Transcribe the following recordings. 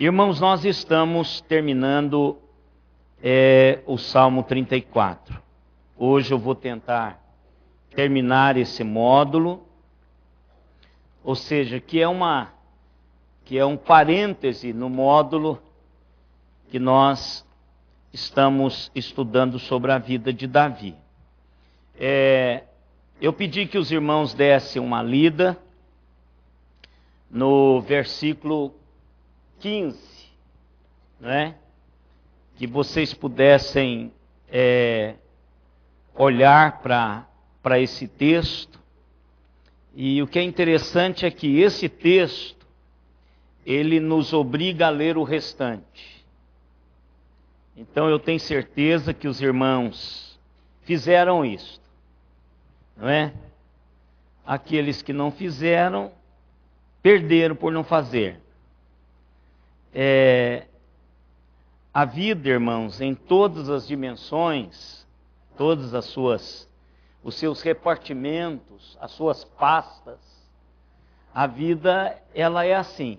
Irmãos, nós estamos terminando o Salmo 34. Hoje eu vou tentar terminar esse módulo, ou seja, que é um parêntese no módulo que nós estamos estudando sobre a vida de Davi. Eu pedi que os irmãos dessem uma lida no versículo 15, né? Que vocês pudessem olhar para esse texto. E o que é interessante é que esse texto, ele nos obriga a ler o restante. Então eu tenho certeza que os irmãos fizeram isso, não é? Aqueles que não fizeram, perderam por não fazer. A vida, irmãos, em todas as dimensões, todas os seus repartimentos, as suas pastas, a vida, ela é assim.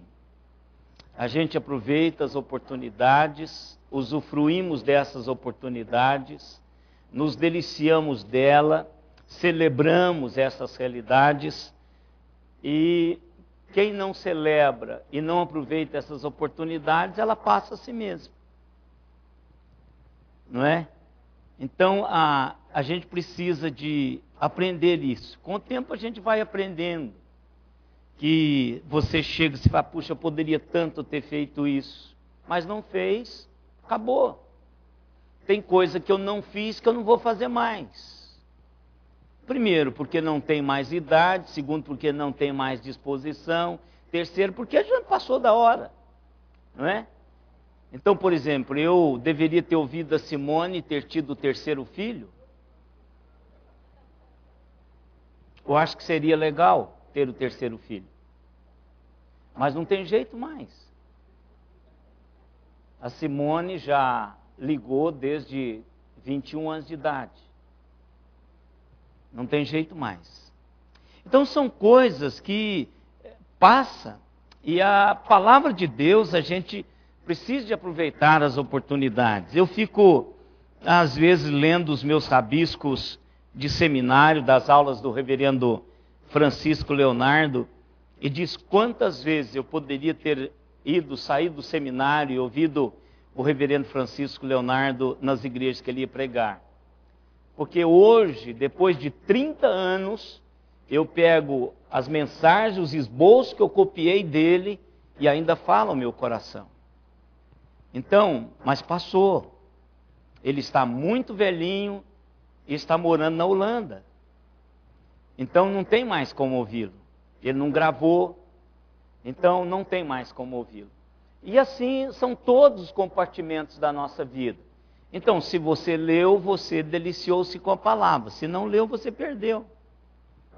A gente aproveita as oportunidades, usufruímos dessas oportunidades, nos deliciamos dela, celebramos essas realidades, e quem não celebra e não aproveita essas oportunidades, ela passa a si mesma. Não é? Então, a gente precisa de aprender isso. Com o tempo a gente vai aprendendo que você chega e se fala, puxa, eu poderia tanto ter feito isso, mas não fez, acabou. Tem coisa que eu não fiz que eu não vou fazer mais. Primeiro, porque não tem mais idade. Segundo, porque não tem mais disposição. Terceiro, porque a gente passou da hora, não é? Então, por exemplo, eu deveria ter ouvido a Simone e ter tido o terceiro filho? Eu acho que seria legal ter o terceiro filho. Mas não tem jeito mais. A Simone já ligou desde 21 anos de idade. Não tem jeito mais. Então são coisas que passam, e a palavra de Deus, a gente precisa de aproveitar as oportunidades. Eu fico, às vezes, lendo os meus rabiscos de seminário, das aulas do reverendo Francisco Leonardo, e diz quantas vezes eu poderia ter saído do seminário e ouvido o reverendo Francisco Leonardo nas igrejas que ele ia pregar. Porque hoje, depois de 30 anos, eu pego as mensagens, os esboços que eu copiei dele e ainda falo ao meu coração. Então, mas passou. Ele está muito velhinho e está morando na Holanda. Então não tem mais como ouvi-lo. Ele não gravou, então não tem mais como ouvi-lo. E assim são todos os compartimentos da nossa vida. Então, se você leu, você deliciou-se com a palavra. Se não leu, você perdeu.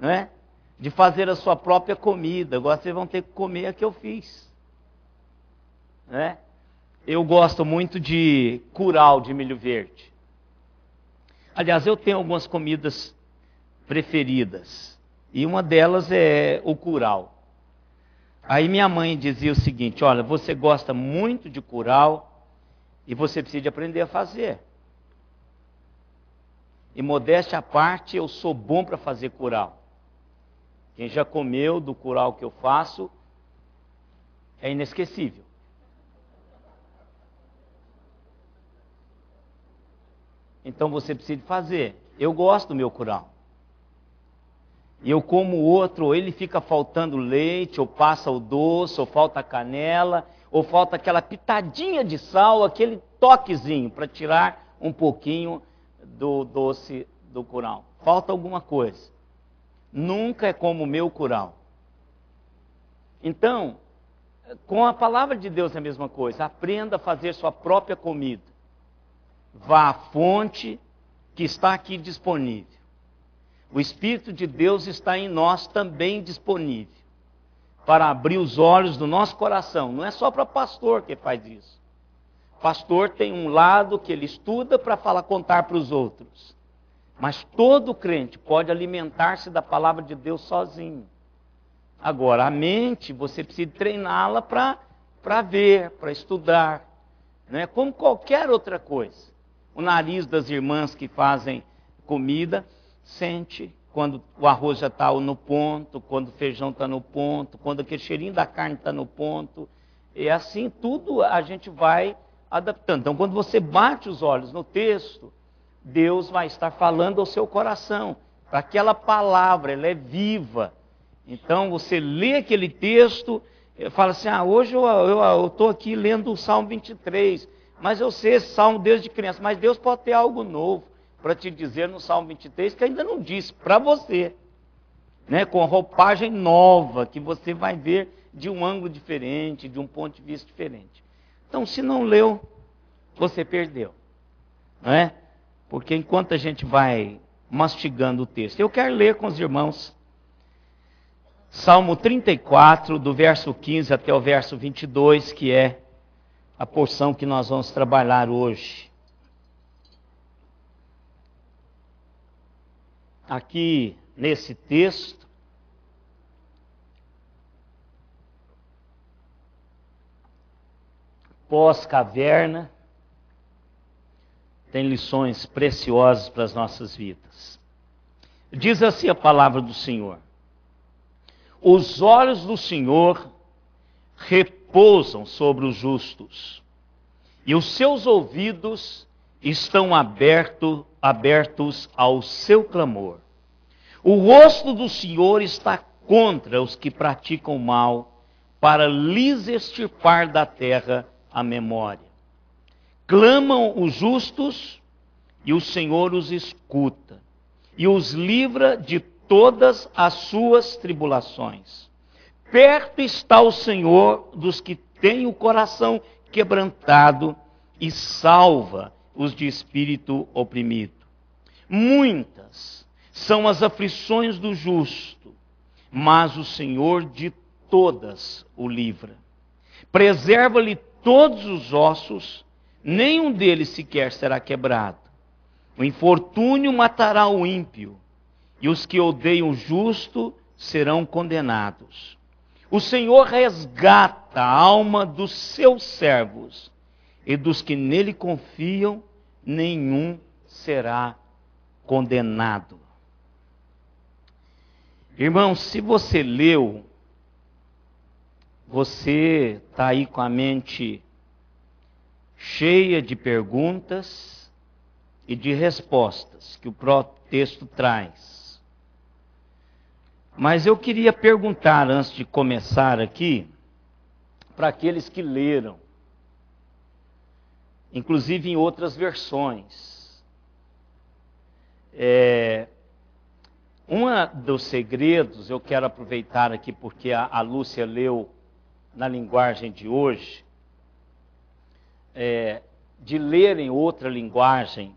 Não é? De fazer a sua própria comida. Agora vocês vão ter que comer a que eu fiz. Não é? Eu gosto muito de curau de milho verde. Aliás, eu tenho algumas comidas preferidas. E uma delas é o curau. Aí minha mãe dizia o seguinte: olha, você gosta muito de curau, e você precisa aprender a fazer. E modéstia à parte, eu sou bom para fazer curau. Quem já comeu do curau que eu faço, é inesquecível. Então você precisa fazer. Eu gosto do meu curau. E eu como o outro, ou ele fica faltando leite, ou passa o doce, ou falta canela, ou falta aquela pitadinha de sal, aquele toquezinho para tirar um pouquinho do doce do curau. Falta alguma coisa. Nunca é como o meu curau. Então, com a palavra de Deus é a mesma coisa. Aprenda a fazer sua própria comida. Vá à fonte que está aqui disponível. O Espírito de Deus está em nós também disponível, para abrir os olhos do nosso coração. Não é só para pastor que faz isso. Pastor tem um lado que ele estuda para contar para os outros. Mas todo crente pode alimentar-se da palavra de Deus sozinho. Agora, a mente, você precisa treiná-la para para ver, para estudar, né? Como qualquer outra coisa. O nariz das irmãs que fazem comida sente quando o arroz já está no ponto, quando o feijão está no ponto, quando aquele cheirinho da carne está no ponto. E assim tudo a gente vai adaptando. Então, quando você bate os olhos no texto, Deus vai estar falando ao seu coração. Aquela palavra, ela é viva. Então, você lê aquele texto, fala assim, hoje eu estou aqui lendo o Salmo 23, mas eu sei esse Salmo desde criança, mas Deus pode ter algo novo para te dizer no Salmo 23, que ainda não disse, para você. Né? Com roupagem nova, que você vai ver de um ângulo diferente, de um ponto de vista diferente. Então, se não leu, você perdeu. Não é? Porque enquanto a gente vai mastigando o texto, eu quero ler com os irmãos Salmo 34, do verso 15 até o verso 22, que é a porção que nós vamos trabalhar hoje. Aqui nesse texto, pós-caverna, tem lições preciosas para as nossas vidas. Diz assim a palavra do Senhor: os olhos do Senhor repousam sobre os justos, e os seus ouvidos estão abertos ao seu clamor. O rosto do Senhor está contra os que praticam mal, para lhes extirpar da terra a memória. Clamam os justos, e o Senhor os escuta, e os livra de todas as suas tribulações. Perto está o Senhor dos que têm o coração quebrantado, e salva os de espírito oprimido. Muitas são as aflições do justo, mas o Senhor de todas o livra. Preserva-lhe todos os ossos, nenhum deles sequer será quebrado. O infortúnio matará o ímpio, e os que odeiam o justo serão condenados. O Senhor resgata a alma dos seus servos, e dos que nele confiam, nenhum será condenado. Irmão, se você leu, você está aí com a mente cheia de perguntas e de respostas que o próprio texto traz. Mas eu queria perguntar, antes de começar aqui, para aqueles que leram, inclusive em outras versões. Um dos segredos, eu quero aproveitar aqui porque a Lúcia leu na linguagem de hoje, de ler em outra linguagem,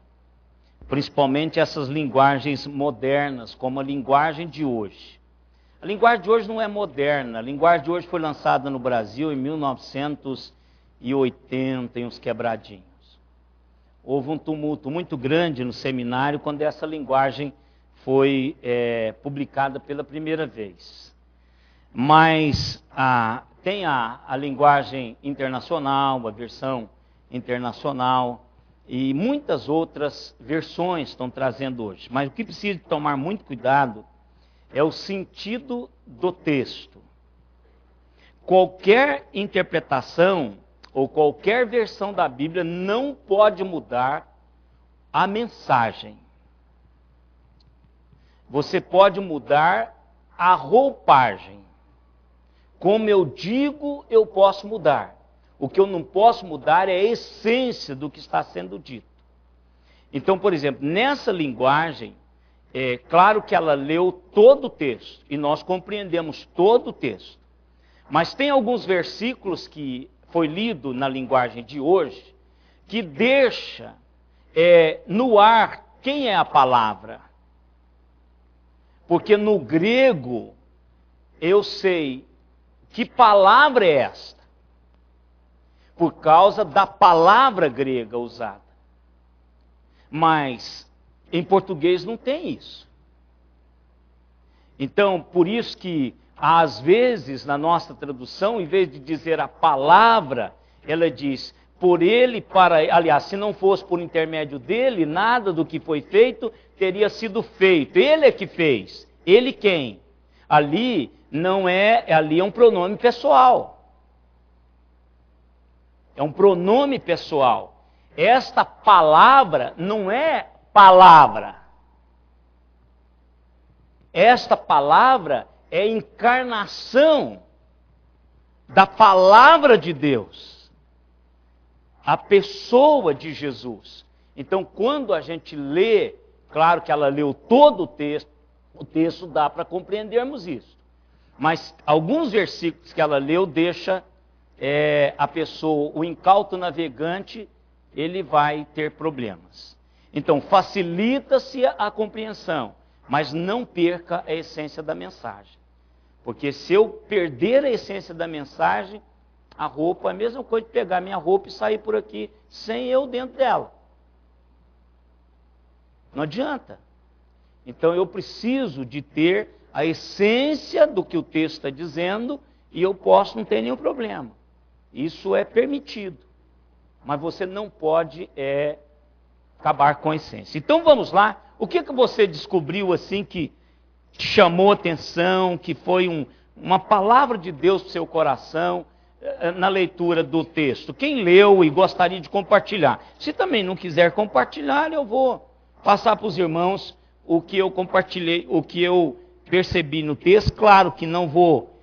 principalmente essas linguagens modernas, como a linguagem de hoje. A linguagem de hoje não é moderna, a linguagem de hoje foi lançada no Brasil em 1980, em uns quebradinhos. Houve um tumulto muito grande no seminário quando essa linguagem foi publicada pela primeira vez. Mas tem a linguagem internacional, a versão internacional, e muitas outras versões estão trazendo hoje. Mas o que precisa tomar muito cuidado é o sentido do texto. Qualquer interpretação ou qualquer versão da Bíblia não pode mudar a mensagem. Você pode mudar a roupagem. Como eu digo, eu posso mudar. O que eu não posso mudar é a essência do que está sendo dito. Então, por exemplo, nessa linguagem, é claro que ela leu todo o texto, e nós compreendemos todo o texto. Mas tem alguns versículos que foi lido na linguagem de hoje, que deixa no ar quem é a palavra. Porque no grego, eu sei que palavra é esta, por causa da palavra grega usada. Mas em português não tem isso. Então, por isso que Às vezes, na nossa tradução, em vez de dizer a palavra, ela diz, por ele, aliás, se não fosse por intermédio dele, nada do que foi feito teria sido feito. Ele é que fez. Ele quem? Ali é um pronome pessoal. É um pronome pessoal. Esta palavra não é palavra. Esta palavra é encarnação da palavra de Deus. A pessoa de Jesus. Então, quando a gente lê, claro que ela leu todo o texto dá para compreendermos isso. Mas alguns versículos que ela leu deixa a pessoa, o incauto navegante, ele vai ter problemas. Então, facilita-se a compreensão, mas não perca a essência da mensagem. Porque se eu perder a essência da mensagem, a roupa é a mesma coisa de pegar minha roupa e sair por aqui sem eu dentro dela. Não adianta. Então eu preciso de ter a essência do que o texto está dizendo e eu não ter nenhum problema. Isso é permitido. Mas você não pode acabar com a essência. Então vamos lá. O que você descobriu assim que te chamou a atenção, que foi uma palavra de Deus para o seu coração, na leitura do texto? Quem leu e gostaria de compartilhar? Se também não quiser compartilhar, eu vou passar para os irmãos o que eu compartilhei, o que eu percebi no texto. Claro que não vou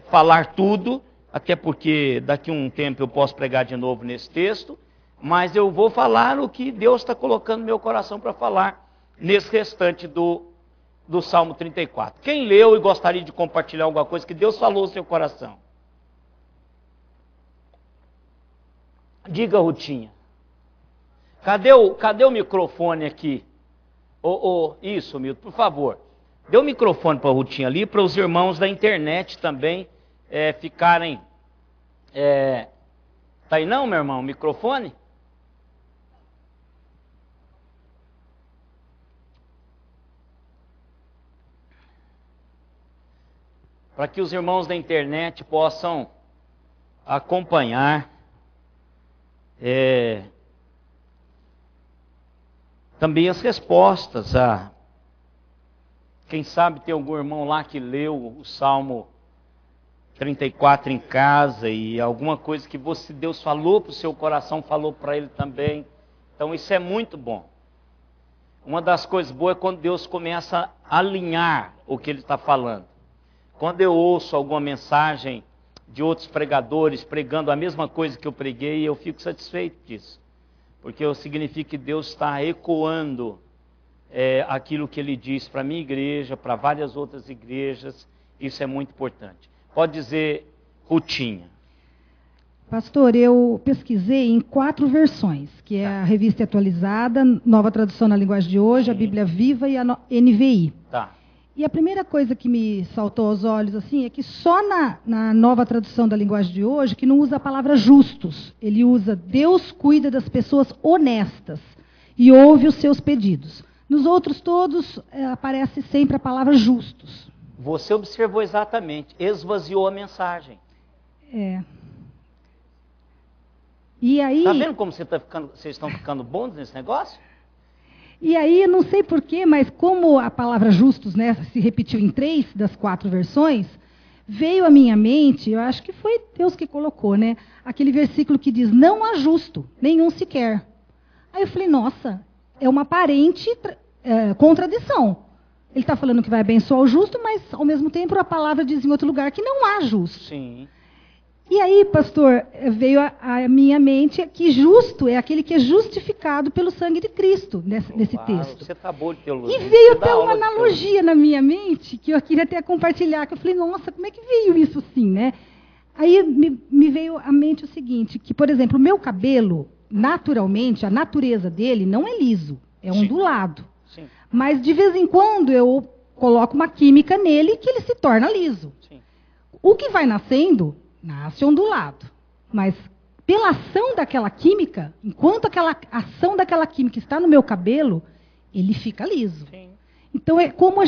falar tudo, até porque daqui a um tempo eu posso pregar de novo nesse texto, mas eu vou falar o que Deus está colocando no meu coração para falar nesse restante do Salmo 34. Quem leu e gostaria de compartilhar alguma coisa que Deus falou no seu coração? Diga, Rutinha. Cadê o microfone aqui? Isso, Milton, por favor. Dê o microfone para a Rutinha ali, para os irmãos da internet também ficarem... Tá aí não, meu irmão, o microfone? Para que os irmãos da internet possam acompanhar também as respostas. Quem sabe tem algum irmão lá que leu o Salmo 34 em casa e alguma coisa que Deus falou para o seu coração, falou para ele também. Então isso é muito bom. Uma das coisas boas é quando Deus começa a alinhar o que ele está falando. Quando eu ouço alguma mensagem de outros pregadores pregando a mesma coisa que eu preguei, eu fico satisfeito disso. Porque significa que Deus está ecoando aquilo que ele diz para a minha igreja, para várias outras igrejas. Isso é muito importante. Pode dizer, Rutinha. Pastor, eu pesquisei em 4 versões, que é a Revista Atualizada, Nova Tradução na Linguagem de Hoje, a Bíblia Viva e a NVI. Tá. E a primeira coisa que me saltou aos olhos assim é que só na Nova Tradução da Linguagem de Hoje que não usa a palavra justos. Ele usa Deus cuida das pessoas honestas e ouve os seus pedidos. Nos outros todos aparece sempre a palavra justos. Você observou exatamente, esvaziou a mensagem. E aí... Tá vendo como vocês estão ficando bons nesse negócio? E aí, não sei porquê, mas como a palavra justos, né, se repetiu em 3 das 4 versões, veio à minha mente, eu acho que foi Deus que colocou, né, aquele versículo que diz, não há justo, nenhum sequer. Aí eu falei, nossa, é uma aparente contradição. Ele está falando que vai abençoar o justo, mas ao mesmo tempo a palavra diz em outro lugar que não há justo. Sim. E aí, pastor, veio à minha mente que justo é aquele que é justificado pelo sangue de Cristo, nesse texto. Você tá boa de teologia. E veio até uma analogia na minha mente, que eu queria até compartilhar, que eu falei, nossa, como é que veio isso assim, né? Aí me veio à mente o seguinte, que, por exemplo, o meu cabelo, naturalmente, a natureza dele não é liso, é ondulado. Sim. Mas, de vez em quando, eu coloco uma química nele que ele se torna liso. Sim. O que vai nascendo... nasce ondulado, mas pela ação daquela química, enquanto aquela ação daquela química está no meu cabelo, ele fica liso. Sim. Então, é como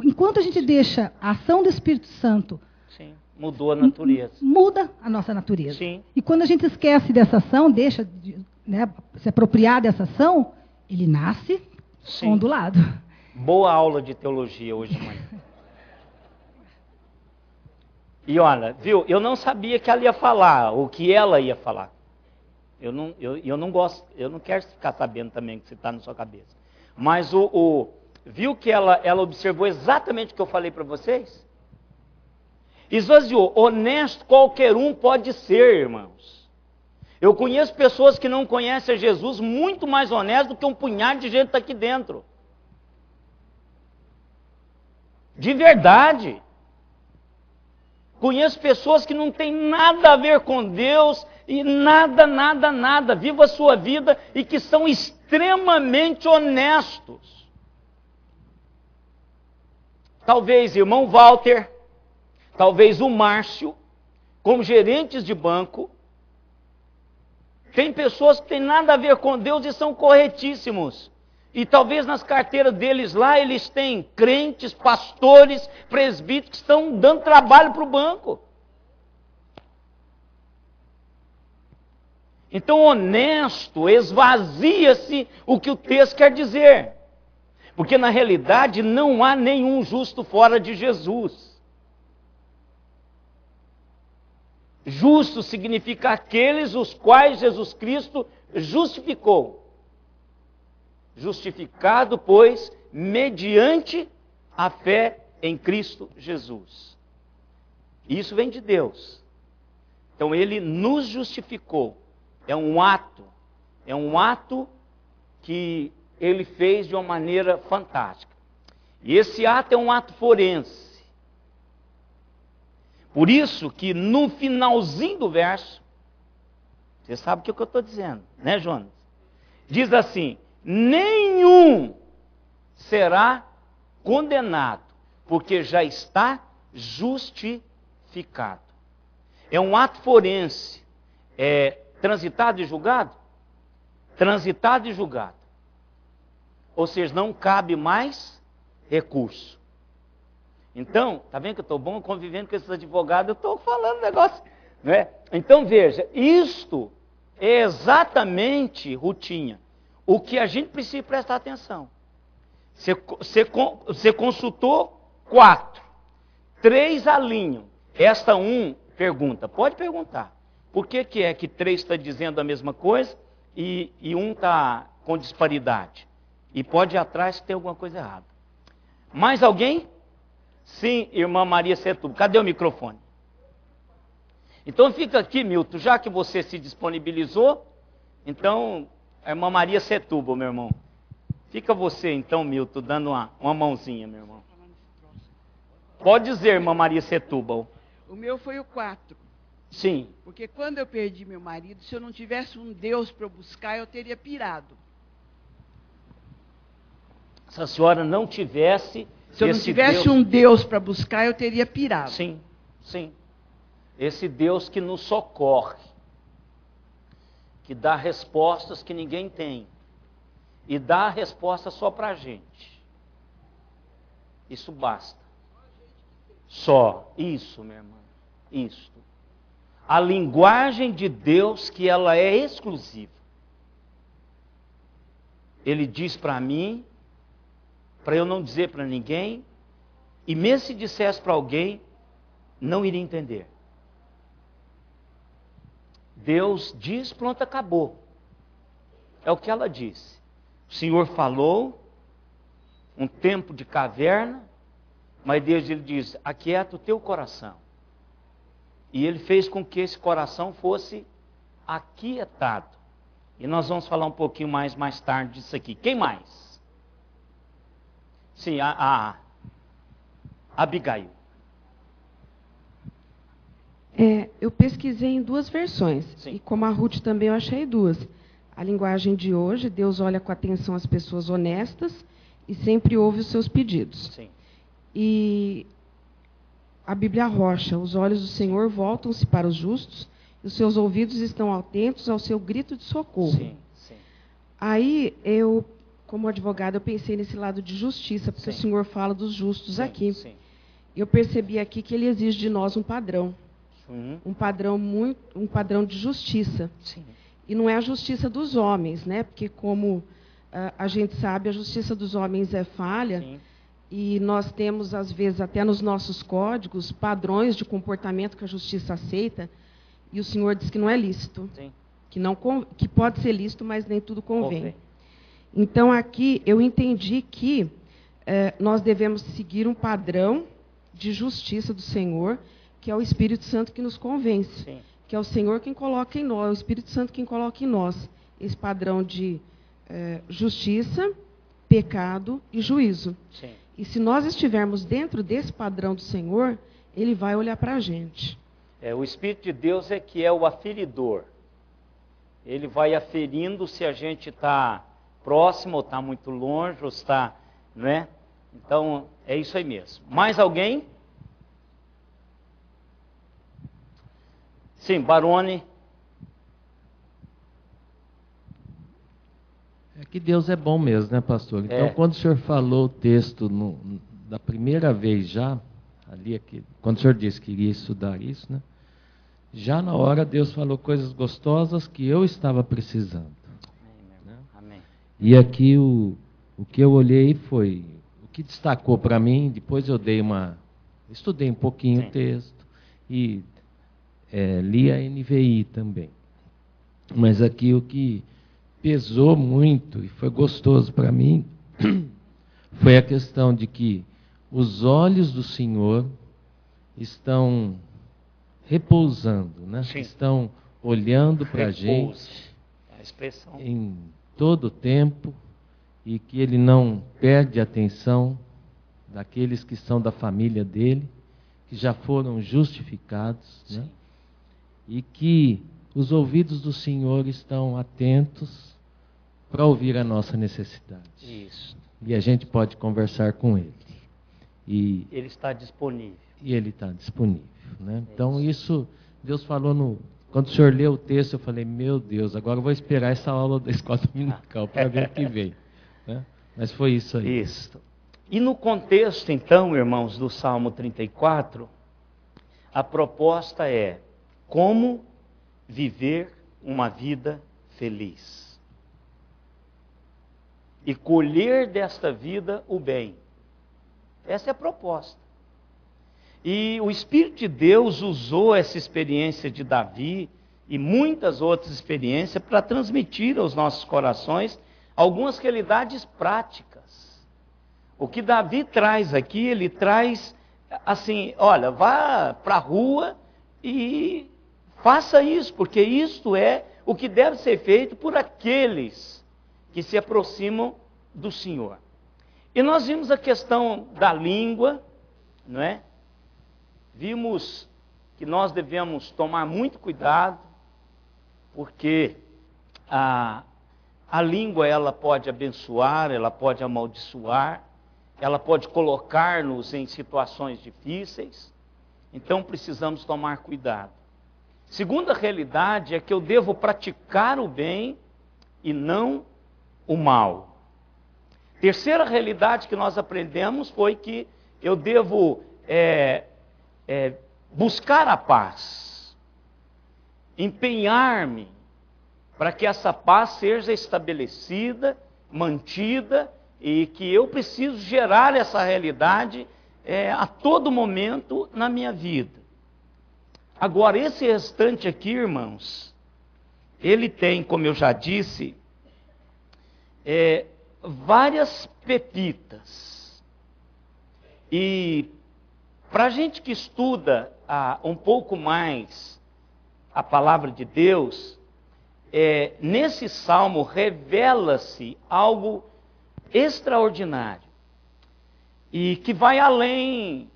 enquanto a gente deixa a ação do Espírito Santo, sim, mudou a natureza. Muda a nossa natureza. Sim. E quando a gente esquece dessa ação, deixa de, se apropriar dessa ação, ele nasce ondulado. Boa aula de teologia hoje de manhã. E olha, viu, eu não sabia que ela ia falar, o que ela ia falar. Eu não gosto, eu não quero ficar sabendo também que você está na sua cabeça. Mas viu que ela observou exatamente o que eu falei para vocês? Esvaziou. Honesto qualquer um pode ser, irmãos. Eu conheço pessoas que não conhecem a Jesus muito mais honestos do que um punhado de gente aqui dentro. De verdade. Conheço pessoas que não têm nada a ver com Deus e nada. Viva a sua vida e que são extremamente honestos. Talvez irmão Walter, talvez o Márcio, como gerentes de banco, tem pessoas que têm nada a ver com Deus e são corretíssimos. E talvez nas carteiras deles lá, eles têm crentes, pastores, presbíteros que estão dando trabalho para o banco. Então, honesto, esvazia-se o que o texto quer dizer. Porque na realidade não há nenhum justo fora de Jesus. Justo significa aqueles os quais Jesus Cristo justificou. Justificado, pois, mediante a fé em Cristo Jesus. Isso vem de Deus. Então ele nos justificou. É um ato que ele fez de uma maneira fantástica. E esse ato é um ato forense. Por isso que no finalzinho do verso, você sabe o que eu estou dizendo, né, Jonas? Diz assim: nenhum será condenado, porque já está justificado. É um ato forense. Transitado e julgado? Transitado e julgado. Ou seja, não cabe mais recurso. Então, tá vendo que eu estou bom convivendo com esses advogados? Eu estou falando negócio, né? Então veja, isto é exatamente, Rutinha, o que a gente precisa prestar atenção. Você consultou 4, 3 alinham. Esta 1 pergunta, pode perguntar. Por que é que 3 está dizendo a mesma coisa e 1 está com disparidade? E pode ir atrás que tem alguma coisa errada. Mais alguém? Sim, irmã Maria Setúbal. Cadê o microfone? Então fica aqui, Milton, já que você se disponibilizou, então, a irmã Maria Setúbal, meu irmão. Fica você então, Milton, dando uma mãozinha, meu irmão. Pode dizer, irmã Maria Setúbal. O meu foi o 4. Sim. Porque quando eu perdi meu marido, se eu não tivesse um Deus para eu buscar, eu teria pirado. Se a senhora não tivesse... Se eu não tivesse um Deus para buscar, eu teria pirado. Sim, sim. Esse Deus que nos socorre, que dá respostas que ninguém tem, e dá a resposta só para a gente. Isso basta. Só. Isso, minha irmã. Isso. A linguagem de Deus, que ela é exclusiva. Ele diz para mim, para eu não dizer para ninguém, e mesmo se dissesse para alguém, não iria entender. Deus diz, pronto, acabou. É o que ela disse. O Senhor falou, um tempo de caverna, mas Deus ele diz, aquieta o teu coração. E ele fez com que esse coração fosse aquietado. E nós vamos falar um pouquinho mais tarde disso aqui. Quem mais? Sim, a Abigail. Eu pesquisei em 2 versões. Sim. E como a Ruth também, eu achei 2. A linguagem de hoje, Deus olha com atenção as pessoas honestas e sempre ouve os seus pedidos. Sim. E a Bíblia Rocha, os olhos do Senhor voltam-se para os justos e os seus ouvidos estão atentos ao seu grito de socorro. Sim, sim. Aí eu como advogada, eu pensei nesse lado de justiça, porque Sim. o senhor fala dos justos aqui. Sim. Eu percebi aqui que ele exige de nós um padrão. Sim. Um padrão de justiça. Sim. E não é a justiça dos homens, né? Porque como a gente sabe, a justiça dos homens é falha. Sim. E nós temos, às vezes, até nos nossos códigos, padrões de comportamento que a justiça aceita, e o senhor diz que não é lícito. Sim. Que pode ser lícito, mas nem tudo convém. Convém. Então, aqui, eu entendi que nós devemos seguir um padrão de justiça do Senhor, que é o Espírito Santo que nos convence. Sim. Que é o Senhor quem coloca em nós, é o Espírito Santo quem coloca em nós esse padrão de justiça, pecado e juízo. Sim. E se nós estivermos dentro desse padrão do Senhor, Ele vai olhar para a gente. O Espírito de Deus é que é o aferidor. Ele vai aferindo se a gente está próximo ou está muito longe, ou está, não é? Então, é isso aí mesmo. Mais alguém? Sim, Barone. É que Deus é bom mesmo, né, pastor? Então, quando o senhor falou o texto da primeira vez já, ali, quando o senhor disse que iria estudar isso, né? Já na hora Deus falou coisas gostosas que eu estava precisando. Amém. Amém. E aqui o que eu olhei foi, o que destacou para mim, depois eu estudei um pouquinho o texto e li a NVI também. Mas aqui o que pesou muito e foi gostoso para mim foi a questão de que os olhos do Senhor estão repousando, né? Sim. Estão olhando para a gente a expressão. em todo o tempo e que Ele não perde a atenção daqueles que são da família dele, que já foram justificados, né? E que os ouvidos do Senhor estão atentos para ouvir a nossa necessidade. Isso. E a gente pode conversar com Ele. E Ele está disponível. Ele está disponível, né? Então isso, Deus falou quando o senhor leu o texto, eu falei, meu Deus, agora eu vou esperar essa aula da escola dominical para ver o que veio, né? Mas foi isso aí. Isso. E no contexto, então, irmãos, do Salmo 34, a proposta é como viver uma vida feliz. E colher desta vida o bem. Essa é a proposta. E o Espírito de Deus usou essa experiência de Davi e muitas outras experiências para transmitir aos nossos corações algumas realidades práticas. O que Davi traz aqui, ele traz assim, olha, vá para a rua e faça isso, porque isto é o que deve ser feito por aqueles que se aproximam do Senhor. E nós vimos a questão da língua, não é? Vimos que nós devemos tomar muito cuidado, porque a língua ela pode abençoar, ela pode amaldiçoar, ela pode colocar-nos em situações difíceis, então precisamos tomar cuidado. Segunda realidade é que eu devo praticar o bem e não o mal. Terceira realidade que nós aprendemos foi que eu devo buscar a paz, empenhar-me para que essa paz seja estabelecida, mantida, e que eu preciso gerar essa realidade a todo momento na minha vida. Agora, esse restante aqui, irmãos, ele tem, como eu já disse, várias pepitas. E para a gente que estuda um pouco mais a palavra de Deus, nesse salmo revela-se algo extraordinário e que vai além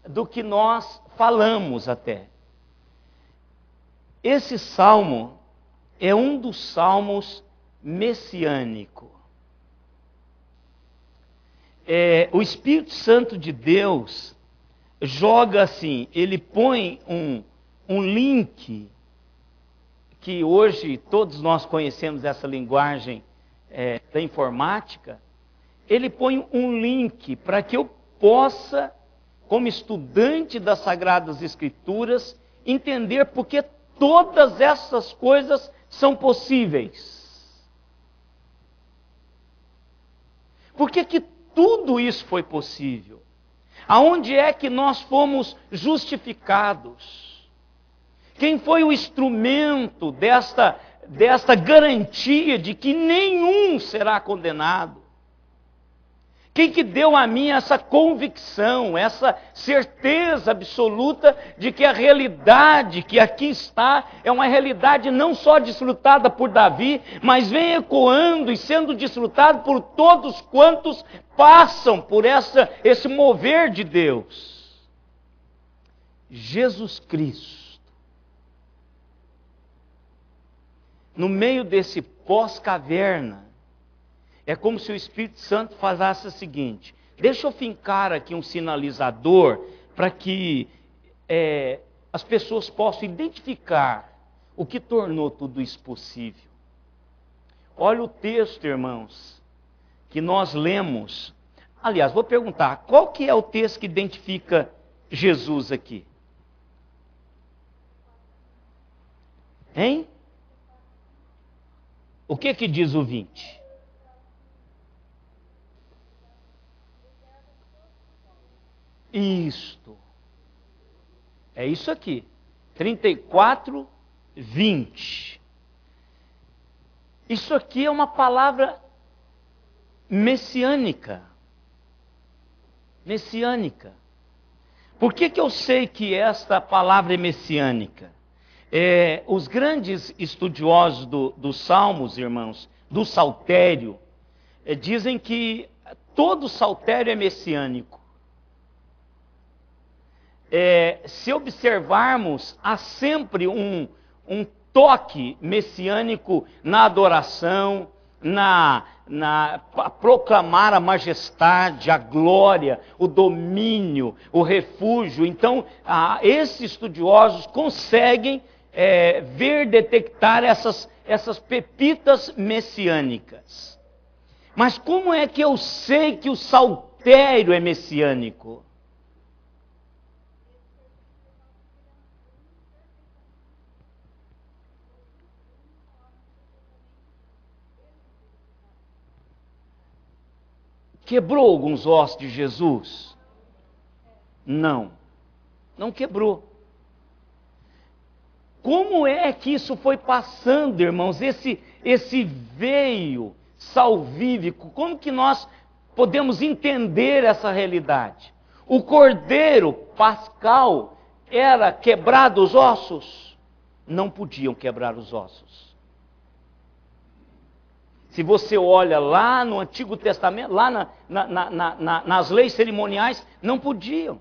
do que nós falamos até. Esse salmo é um dos salmos messiânicos. O Espírito Santo de Deus joga assim, ele põe um link, que hoje todos nós conhecemos essa linguagem da informática, ele põe um link para que eu possa, como estudante das Sagradas Escrituras, entender porque todas essas coisas são possíveis. Por que tudo isso foi possível? Aonde é que nós fomos justificados? Quem foi o instrumento desta garantia de que nenhum será condenado? Quem que deu a mim essa convicção, essa certeza absoluta de que a realidade que aqui está é uma realidade não só desfrutada por Davi, mas vem ecoando e sendo desfrutada por todos quantos passam por esse mover de Deus? Jesus Cristo, no meio desse pós-caverna, é como se o Espírito Santo falasse o seguinte: deixa eu fincar aqui um sinalizador para que as pessoas possam identificar o que tornou tudo isso possível. Olha o texto, irmãos, que nós lemos. Aliás, vou perguntar, qual que é o texto que identifica Jesus aqui? Hein? O que diz o 20? Isto. É isso aqui. 34, 20. Isso aqui é uma palavra messiânica. Messiânica. Por que eu sei que esta palavra é messiânica? Os grandes estudiosos dos Salmos, irmãos, do Saltério, dizem que todo saltério é messiânico. Se observarmos, há sempre um toque messiânico na adoração, na proclamar a majestade, a glória, o domínio, o refúgio. Então, esses estudiosos conseguem detectar essas pepitas messiânicas. Mas como é que eu sei que o saltério é messiânico? Quebrou alguns ossos de Jesus? Não quebrou. Como é que isso foi passando, irmãos? Esse veio salvífico, como que nós podemos entender essa realidade? O cordeiro pascal era quebrado os ossos? Não podiam quebrar os ossos. Se você olha lá no Antigo Testamento, lá nas leis cerimoniais, não podiam.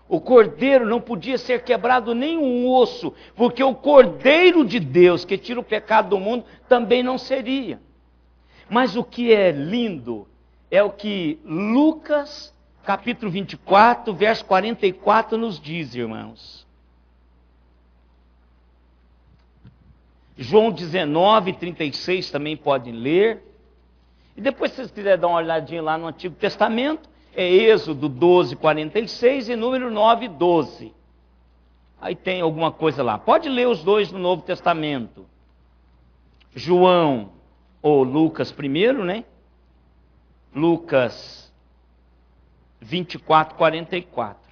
O cordeiro não podia ser quebrado nem um osso, porque o cordeiro de Deus, que tira o pecado do mundo, também não seria. Mas o que é lindo é o que Lucas, capítulo 24, verso 44, nos diz, irmãos. João 19, 36 também podem ler. E depois, se vocês quiserem dar uma olhadinha lá no Antigo Testamento, é Êxodo 12, 46 e número 9, 12. Aí tem alguma coisa lá. Pode ler os dois no Novo Testamento. João, ou Lucas primeiro, né? Lucas 24, 44.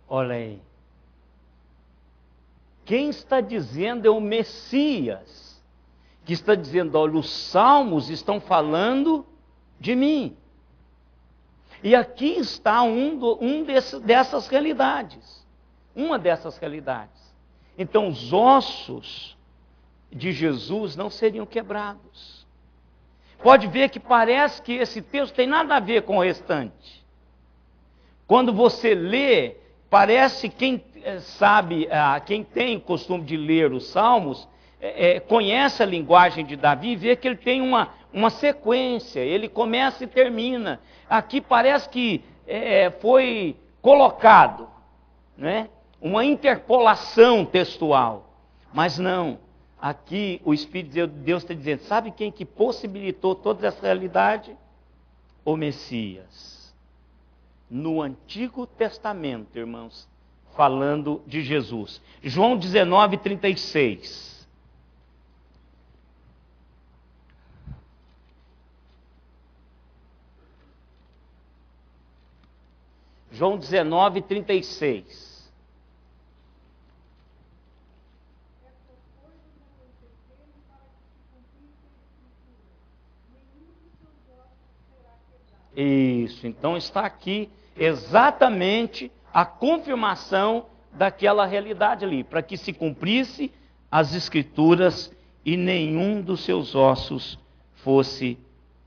Olha aí. Quem está dizendo é o Messias, que está dizendo, olha, os salmos estão falando de mim. E aqui está dessas realidades. Uma dessas realidades. Então os ossos de Jesus não seriam quebrados. Pode ver que parece que esse texto tem nada a ver com o restante. Quando você lê, parece que sabe, quem tem o costume de ler os Salmos, conhece a linguagem de Davi e vê que ele tem uma sequência, ele começa e termina. Aqui parece que foi colocado, né, uma interpolação textual, mas não. Aqui o Espírito de Deus está dizendo, sabe quem que possibilitou toda essa realidade? O Messias. No Antigo Testamento, irmãos, falando de Jesus. João 19:36. João 19:36. Isso, então está aqui exatamente a confirmação daquela realidade ali, para que se cumprisse as Escrituras e nenhum dos seus ossos fosse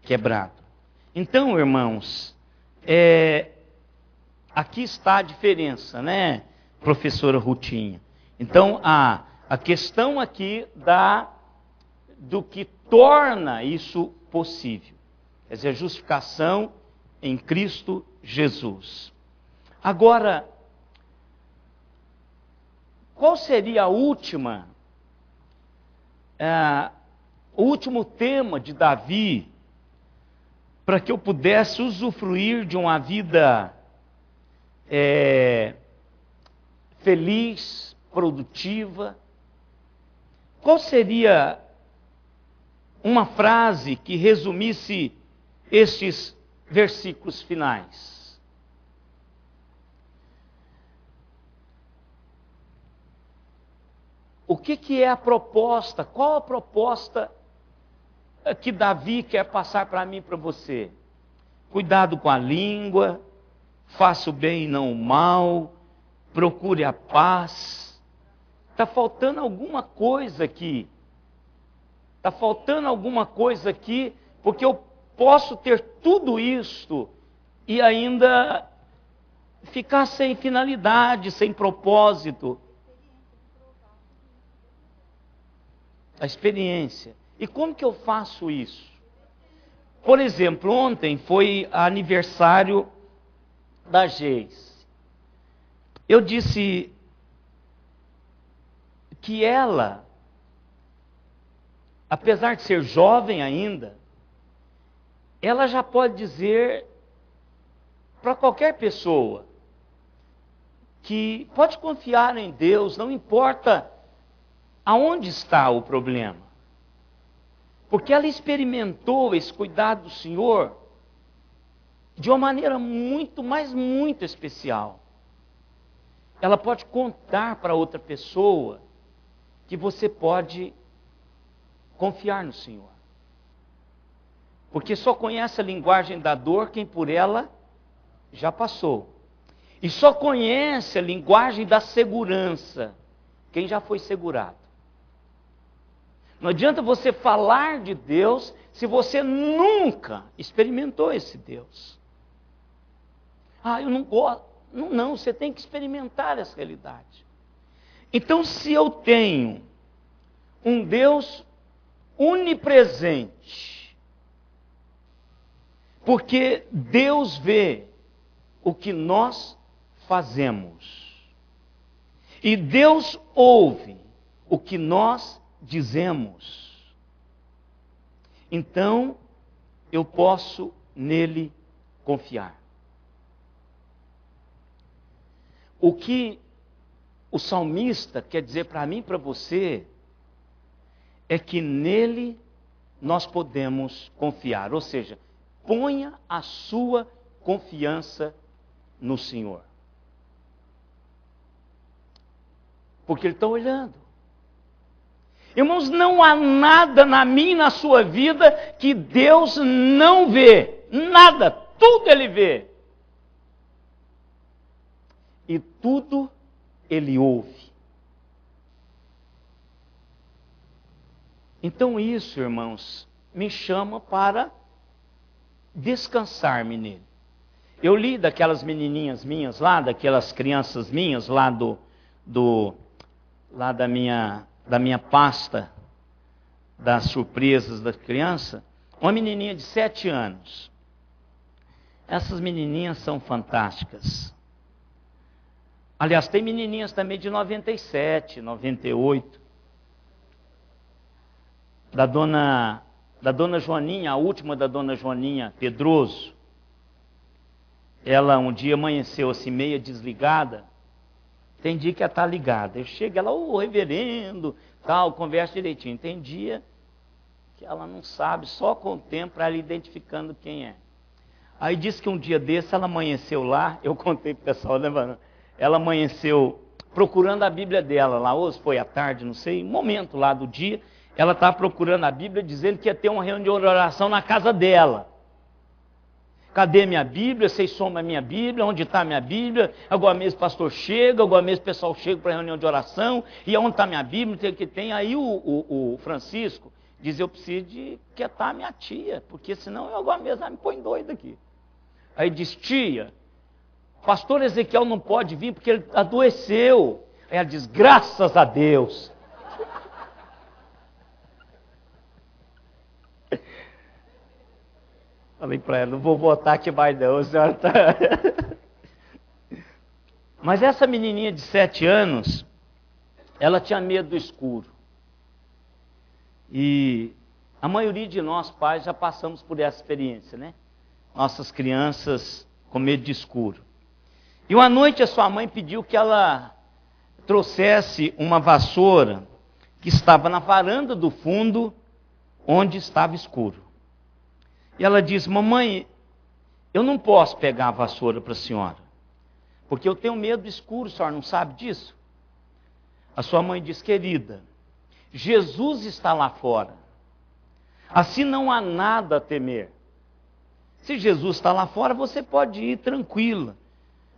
quebrado. Então, irmãos, aqui está a diferença, né, professora Rutinha? Então, a questão aqui do que torna isso possível. Quer dizer, a justificação em Cristo Jesus. Agora, qual seria o último tema de Davi para que eu pudesse usufruir de uma vida feliz, produtiva? Qual seria uma frase que resumisse estes versículos finais? O que é a proposta? Qual a proposta que Davi quer passar para mim e para você? Cuidado com a língua, faça o bem e não o mal, procure a paz. Está faltando alguma coisa aqui. Está faltando alguma coisa aqui, porque eu posso ter tudo isto e ainda ficar sem finalidade, sem propósito. A experiência. E como que eu faço isso? Por exemplo, ontem foi aniversário da Geis. Eu disse que ela, apesar de ser jovem ainda, ela já pode dizer para qualquer pessoa que pode confiar em Deus, não importa aonde está o problema. Porque ela experimentou esse cuidado do Senhor de uma maneira muito, mas muito especial. Ela pode contar para outra pessoa que você pode confiar no Senhor. Porque só conhece a linguagem da dor quem por ela já passou. E só conhece a linguagem da segurança quem já foi segurado. Não adianta você falar de Deus se você nunca experimentou esse Deus. Eu não gosto. Não, você tem que experimentar essa realidade. Então, se eu tenho um Deus onipresente, porque Deus vê o que nós fazemos, e Deus ouve o que nós dizemos, então eu posso nele confiar. O que o salmista quer dizer para mim e para você é que nele nós podemos confiar, ou seja, ponha a sua confiança no Senhor. Porque Ele está olhando. Irmãos, não há nada na minha e na sua vida que Deus não vê. Nada, tudo Ele vê. E tudo Ele ouve. Então isso, irmãos, me chama para descansar-me nele. Eu li daquelas menininhas minhas lá, daquelas crianças minhas lá do lá da minha pasta das surpresas da criança, uma menininha de 7 anos. Essas menininhas são fantásticas. Aliás, tem menininhas também de 97, 98. Da dona Joaninha, a última da dona Joaninha Pedroso. Ela um dia amanheceu assim, meia desligada. Tem dia que ela está ligada. Eu chego, ela, reverendo, tal, conversa direitinho. Tem dia que ela não sabe, só com o tempo, ela identificando quem é. Aí disse que um dia desse ela amanheceu lá, eu contei para o pessoal, né, mano? Ela amanheceu procurando a Bíblia dela lá, hoje foi à tarde, não sei, um momento lá do dia, ela estava procurando a Bíblia, dizendo que ia ter uma reunião de oração na casa dela. Cadê minha Bíblia? Vocês somam a minha Bíblia? Onde está a minha Bíblia? Agora mesmo o pastor chega, agora mesmo o pessoal chega para a reunião de oração, e onde está minha Bíblia? Tem que tem. Aí o Francisco diz, eu preciso de quietar minha tia, porque senão eu agora mesmo me põe doido aqui. Aí diz, tia, pastor Ezequiel não pode vir porque ele adoeceu. Aí ela diz, graças a Deus. Falei para ela, não vou botar aqui mais não, a senhora tá... Mas essa menininha de 7 anos, ela tinha medo do escuro. E a maioria de nós, pais, já passamos por essa experiência, né? Nossas crianças com medo de escuro. E uma noite a sua mãe pediu que ela trouxesse uma vassoura que estava na varanda do fundo, onde estava escuro. E ela disse, mamãe, eu não posso pegar a vassoura para a senhora, porque eu tenho medo do escuro, a senhora não sabe disso? A sua mãe disse, querida, Jesus está lá fora, assim não há nada a temer. Se Jesus está lá fora, você pode ir tranquila.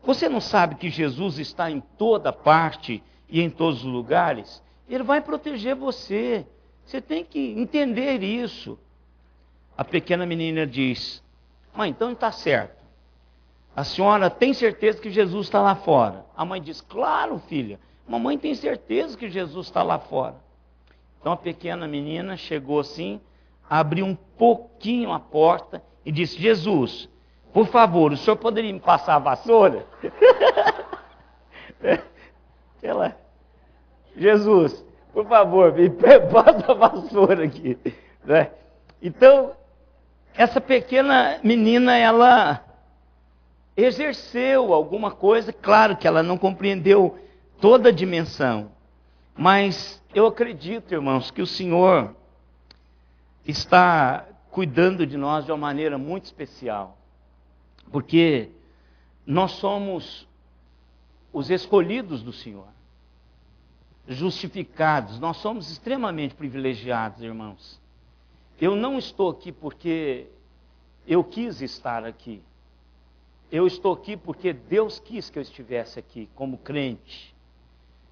Você não sabe que Jesus está em toda parte e em todos os lugares? Ele vai proteger você. Você tem que entender isso. A pequena menina diz, mãe, então está certo. A senhora tem certeza que Jesus está lá fora? A mãe diz, claro, filha. Mamãe tem certeza que Jesus está lá fora. Então a pequena menina chegou assim, abriu um pouquinho a porta e disse, Jesus, por favor, o senhor poderia me passar a vassoura? Jesus, por favor, me passa a vassoura aqui. Então, essa pequena menina, ela exerceu alguma coisa, claro que ela não compreendeu toda a dimensão, mas eu acredito, irmãos, que o Senhor está cuidando de nós de uma maneira muito especial, porque nós somos os escolhidos do Senhor, justificados, nós somos extremamente privilegiados, irmãos. Eu não estou aqui porque eu quis estar aqui, eu estou aqui porque Deus quis que eu estivesse aqui, como crente.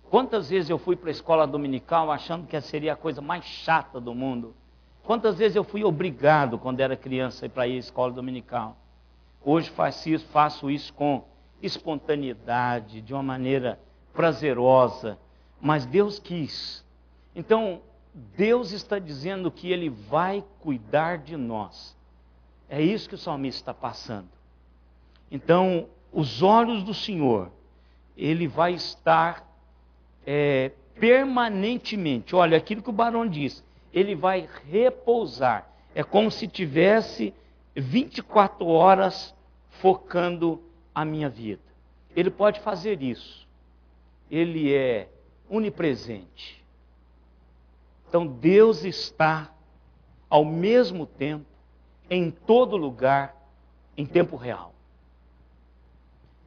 Quantas vezes eu fui para a escola dominical achando que seria a coisa mais chata do mundo? Quantas vezes eu fui obrigado, quando era criança, para ir à escola dominical? Hoje faço isso com espontaneidade, de uma maneira prazerosa, mas Deus quis. Então, Deus está dizendo que Ele vai cuidar de nós. É isso que o salmista está passando. Então, os olhos do Senhor, Ele vai estar permanentemente, olha, aquilo que o Barão disse, Ele vai repousar. É como se tivesse 24 horas focando a minha vida. Ele pode fazer isso. Ele é onipresente. Então Deus está ao mesmo tempo em todo lugar, em tempo real.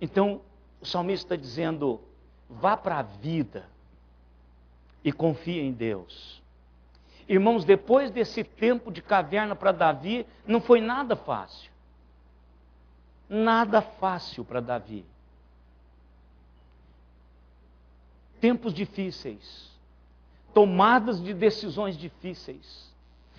Então o salmista está dizendo, vá para a vida e confie em Deus. Irmãos, depois desse tempo de caverna para Davi, não foi nada fácil. Nada fácil para Davi. Tempos difíceis, tomadas de decisões difíceis,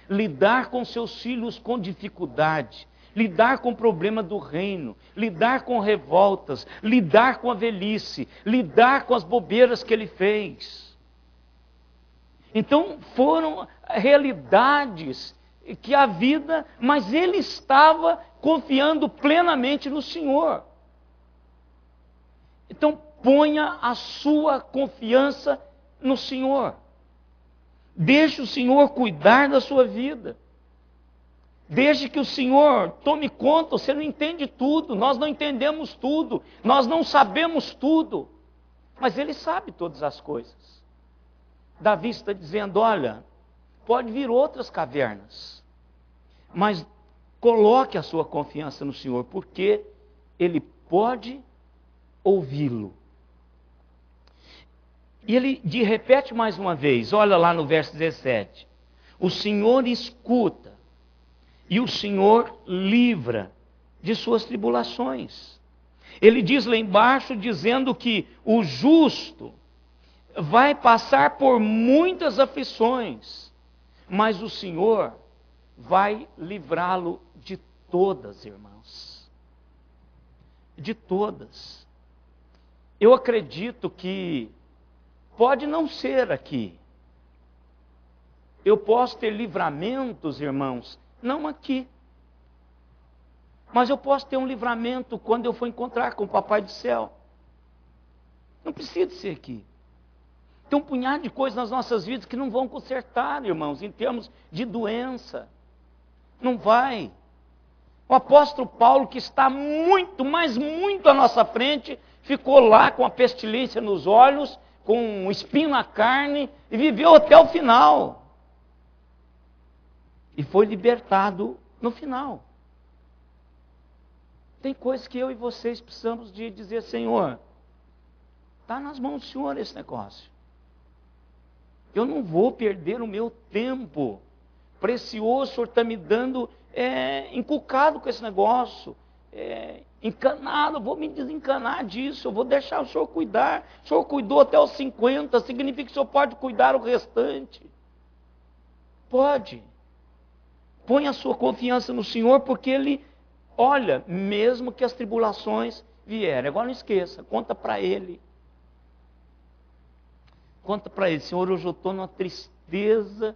lidar com seus filhos com dificuldade, lidar com o problema do reino, lidar com revoltas, lidar com a velhice, lidar com as bobeiras que ele fez. Então foram realidades que a vida, mas ele estava confiando plenamente no Senhor. Então ponha a sua confiança no Senhor. Deixe o Senhor cuidar da sua vida. Deixe que o Senhor tome conta. Você não entende tudo, nós não entendemos tudo, nós não sabemos tudo, mas Ele sabe todas as coisas. Davi está dizendo, olha, pode vir outras cavernas, mas coloque a sua confiança no Senhor, porque Ele pode ouvi-lo. E ele repete mais uma vez, olha lá no verso 17. O Senhor escuta e o Senhor livra de suas tribulações. Ele diz lá embaixo, dizendo que o justo vai passar por muitas aflições, mas o Senhor vai livrá-lo de todas, irmãos. De todas. Eu acredito que pode não ser aqui. Eu posso ter livramentos, irmãos, não aqui. Mas eu posso ter um livramento quando eu for encontrar com o Papai do Céu. Não precisa ser aqui. Tem um punhado de coisas nas nossas vidas que não vão consertar, irmãos, em termos de doença. Não vai. O apóstolo Paulo, que está muito, mas muito à nossa frente, ficou lá com a pestilência nos olhos, com um espinho na carne, e viveu até o final. E foi libertado no final. Tem coisas que eu e vocês precisamos de dizer, Senhor, está nas mãos do Senhor esse negócio. Eu não vou perder o meu tempo precioso, o Senhor está me dando encucado com esse negócio, encanado, eu vou me desencanar disso, eu vou deixar o Senhor cuidar. O Senhor cuidou até os 50, significa que o Senhor pode cuidar o restante. Pode. Põe a sua confiança no Senhor, porque Ele olha, mesmo que as tribulações vierem. Agora não esqueça, conta para Ele. Conta para Ele, Senhor, hoje eu estou numa tristeza,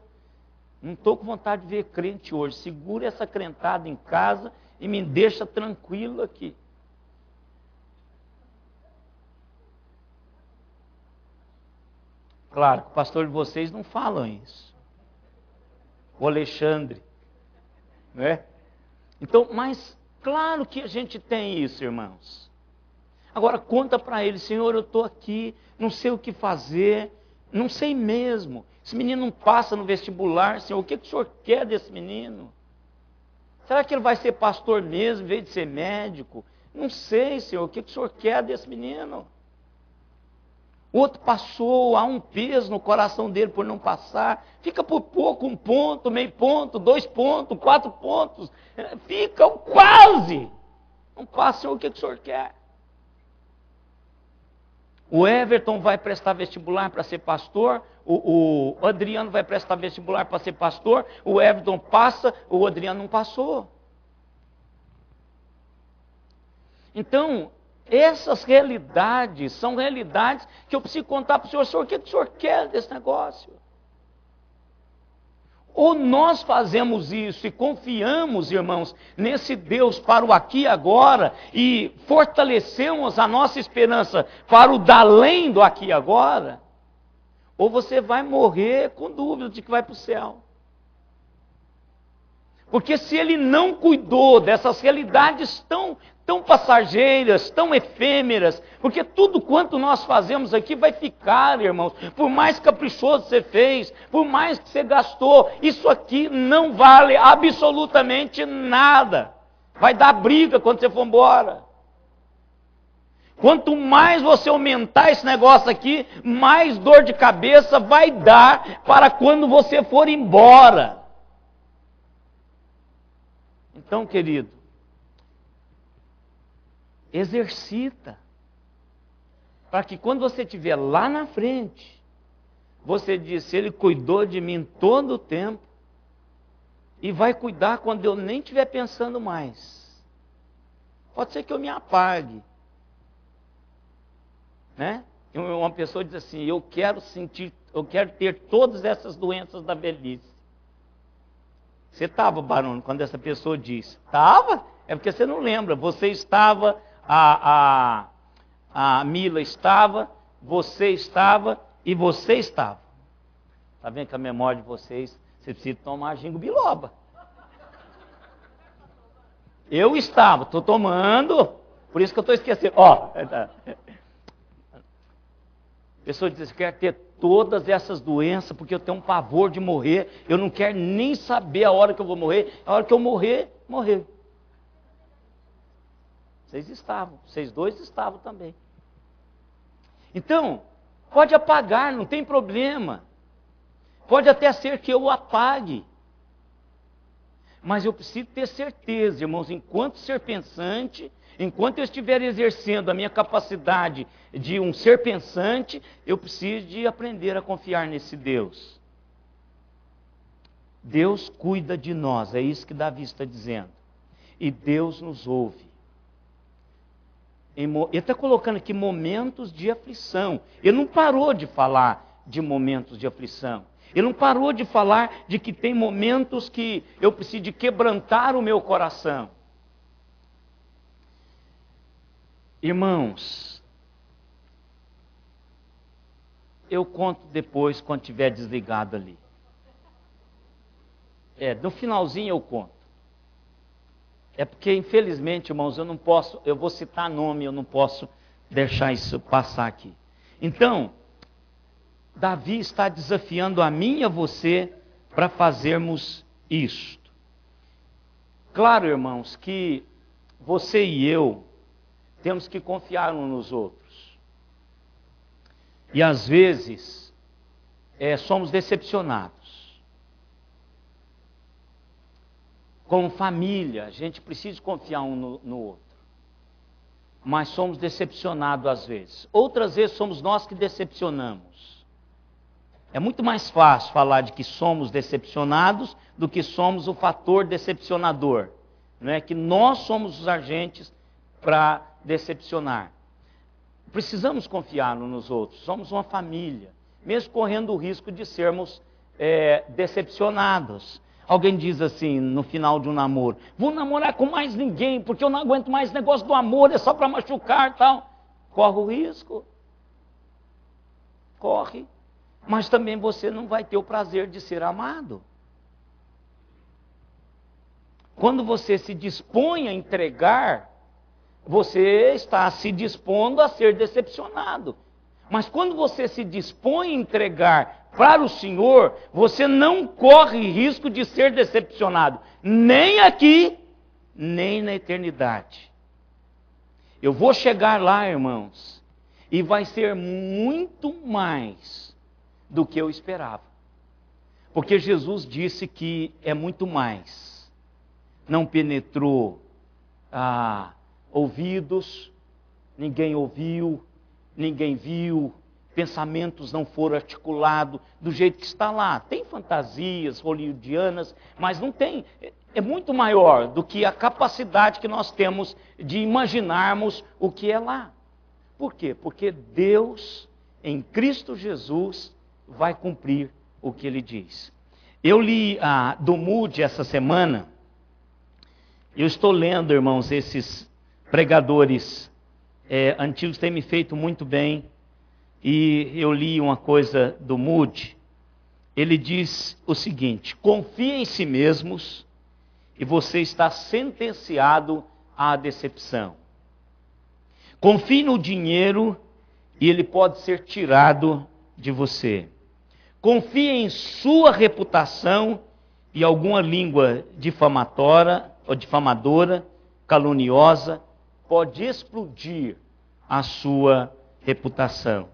não estou com vontade de ver crente hoje. Segura essa crentada em casa e me deixa tranquilo aqui. Claro que o pastor de vocês não falam isso. O Alexandre. Né? Então, mas claro que a gente tem isso, irmãos. Agora conta para ele, Senhor, eu estou aqui, não sei o que fazer, não sei mesmo. Esse menino não passa no vestibular, Senhor, o que o Senhor quer desse menino? Será que ele vai ser pastor mesmo, em vez de ser médico? Não sei, Senhor, o que o Senhor quer desse menino? O outro passou, há um peso no coração dele por não passar. Fica por pouco, 1 ponto, meio ponto, 2 pontos, 4 pontos. Fica quase. Não passa, Senhor, o que o Senhor quer? O Everton vai prestar vestibular para ser pastor, o Adriano vai prestar vestibular para ser pastor, o Everton passa, o Adriano não passou. Então, essas realidades são realidades que eu preciso contar para o Senhor. Senhor, o que o Senhor quer desse negócio? Ou nós fazemos isso e confiamos, irmãos, nesse Deus para o aqui e agora e fortalecemos a nossa esperança para o além do aqui e agora, ou você vai morrer com dúvida de que vai para o céu. Porque se Ele não cuidou dessas realidades tão passageiras, tão efêmeras, porque tudo quanto nós fazemos aqui vai ficar, irmãos, por mais caprichoso você fez, por mais que você gastou, isso aqui não vale absolutamente nada. Vai dar briga quando você for embora. Quanto mais você aumentar esse negócio aqui, mais dor de cabeça vai dar para quando você for embora. Então, querido, exercita, para que quando você estiver lá na frente, você diz, Ele cuidou de mim todo o tempo, e vai cuidar quando eu nem estiver pensando mais. Pode ser que eu me apague, né? Uma pessoa diz assim: eu quero ter todas essas doenças da velhice. Você estava, Barone, quando essa pessoa disse? Estava? É porque você não lembra. Você estava, a Mila estava, você estava e você estava. Está vendo que a memória de vocês, você precisa tomar ginkgo biloba. Eu estava, estou tomando, por isso que eu estou esquecendo. Ó, a pessoa diz: eu quero ter todas essas doenças, porque eu tenho um pavor de morrer, eu não quero nem saber a hora que eu vou morrer, a hora que eu morrer. Vocês dois estavam também. Então, pode apagar, não tem problema. Pode até ser que eu apague. Mas eu preciso ter certeza, irmãos, enquanto ser pensante, enquanto eu estiver exercendo a minha capacidade de um ser pensante, eu preciso de aprender a confiar nesse Deus. Deus cuida de nós, é isso que Davi está dizendo. E Deus nos ouve. Ele está colocando aqui momentos de aflição. Ele não parou de falar de momentos de aflição. Ele não parou de falar de que tem momentos que eu preciso de quebrantar o meu coração. Irmãos, eu conto depois quando estiver desligado ali. No finalzinho eu conto. É porque, infelizmente, irmãos, eu vou citar nome, eu não posso deixar isso passar aqui. Então, Davi está desafiando a mim e a você para fazermos isto. Claro, irmãos, que você e eu temos que confiar uns nos outros. E às vezes, somos decepcionados. Como família, a gente precisa confiar um no outro. Mas somos decepcionados às vezes. Outras vezes somos nós que decepcionamos. É muito mais fácil falar de que somos decepcionados do que somos o fator decepcionador. Não é que nós somos os agentes para decepcionar. Precisamos confiar uns nos outros. Somos uma família, mesmo correndo o risco de sermos decepcionados. Alguém diz assim, no final de um namoro: vou namorar com mais ninguém, porque eu não aguento mais esse negócio do amor, é só para machucar e tal. Corre o risco. Corre. Mas também você não vai ter o prazer de ser amado. Quando você se dispõe a entregar, você está se dispondo a ser decepcionado. Mas quando você se dispõe a entregar para o Senhor, você não corre risco de ser decepcionado, nem aqui, nem na eternidade. Eu vou chegar lá, irmãos, e vai ser muito mais do que eu esperava. Porque Jesus disse que é muito mais. Não penetrou ouvidos, ninguém ouviu, ninguém viu, pensamentos não foram articulados do jeito que está lá. Tem fantasias hollywoodianas, mas não tem. É muito maior do que a capacidade que nós temos de imaginarmos o que é lá. Por quê? Porque Deus, em Cristo Jesus, vai cumprir o que Ele diz. Eu li do Moody essa semana. Eu estou lendo, irmãos, esses pregadores antigos têm me feito muito bem. E eu li uma coisa do Moody. Ele diz o seguinte: confie em si mesmos e você está sentenciado à decepção. Confie no dinheiro e ele pode ser tirado de você. Confie em sua reputação e alguma língua difamadora, caluniosa, pode explodir a sua reputação.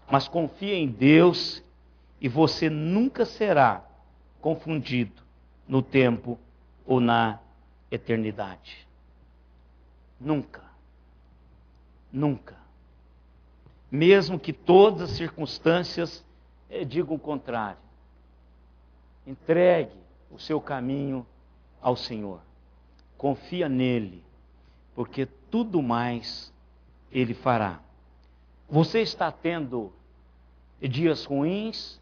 Mas confie em Deus e você nunca será confundido no tempo ou na eternidade. Nunca. Nunca. Mesmo que todas as circunstâncias digam o contrário. Entregue o seu caminho ao Senhor. Confia nele, porque tudo mais ele fará. Você está tendo dias ruins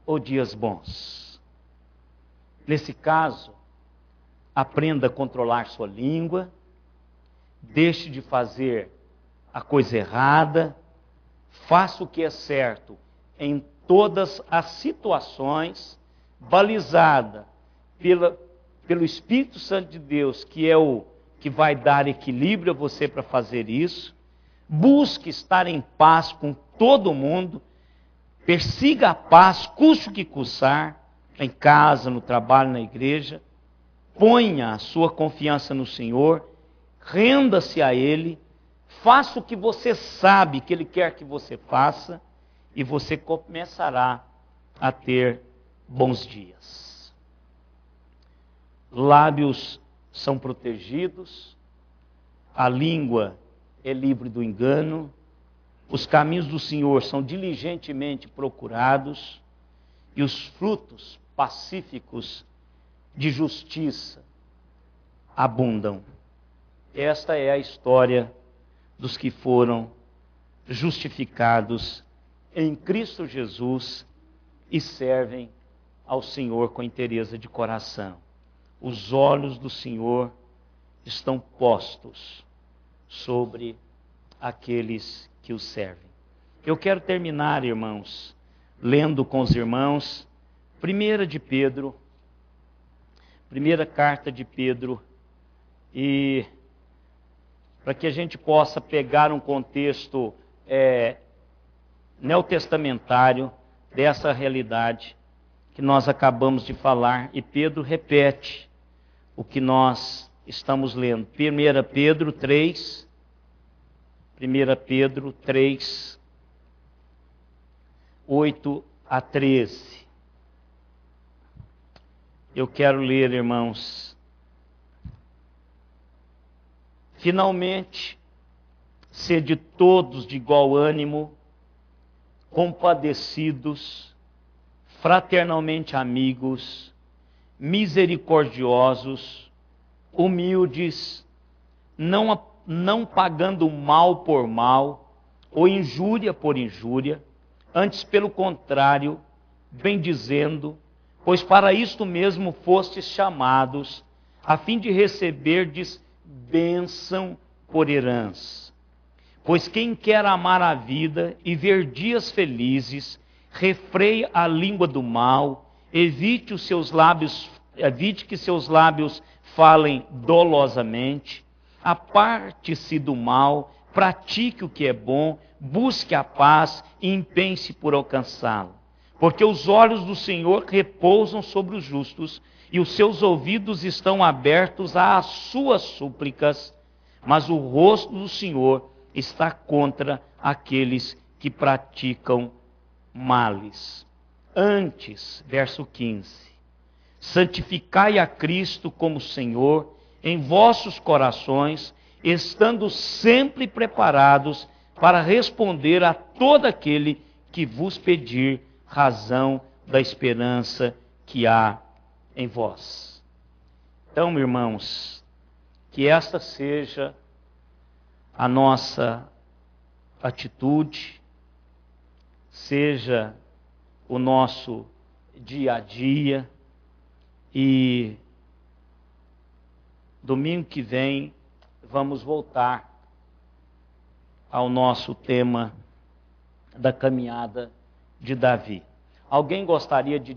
ou dias bons? Nesse caso, aprenda a controlar sua língua, deixe de fazer a coisa errada, faça o que é certo em todas as situações, balizada pelo Espírito Santo de Deus, que é o que vai dar equilíbrio a você para fazer isso. Busque estar em paz com todo mundo, persiga a paz, custe o que custar, em casa, no trabalho, na igreja. Ponha a sua confiança no Senhor, renda-se a Ele, faça o que você sabe que Ele quer que você faça, e você começará a ter bons dias. Lábios são protegidos, a língua é livre do engano, os caminhos do Senhor são diligentemente procurados, e os frutos pacíficos de justiça abundam. Esta é a história dos que foram justificados em Cristo Jesus e servem ao Senhor com inteireza de coração. Os olhos do Senhor estão postos sobre aqueles que o servem. Eu quero terminar, irmãos, lendo com os irmãos 1 de Pedro, primeira carta de Pedro, e para que a gente possa pegar um contexto neotestamentário dessa realidade que nós acabamos de falar, e Pedro repete o que nós estamos lendo. 1 Pedro 3, 8 a 13. Eu quero ler, irmãos. Finalmente, sede todos de igual ânimo, compadecidos, fraternalmente amigos, misericordiosos, humildes, não pagando mal por mal, ou injúria por injúria, antes pelo contrário, bendizendo, pois para isto mesmo fostes chamados, a fim de receberdes bênção por herança. Pois quem quer amar a vida e ver dias felizes, refreie a língua do mal, evite que seus lábios falem dolosamente, aparte-se do mal, pratique o que é bom, busque a paz e empenhe-se por alcançá-la. Porque os olhos do Senhor repousam sobre os justos, e os seus ouvidos estão abertos às suas súplicas, mas o rosto do Senhor está contra aqueles que praticam males. Antes, verso 15, santificai a Cristo como Senhor em vossos corações, estando sempre preparados para responder a todo aquele que vos pedir razão da esperança que há em vós. Então, irmãos, que esta seja a nossa atitude, seja o nosso dia a dia, e domingo que vem vamos voltar ao nosso tema da caminhada de Davi. Alguém gostaria de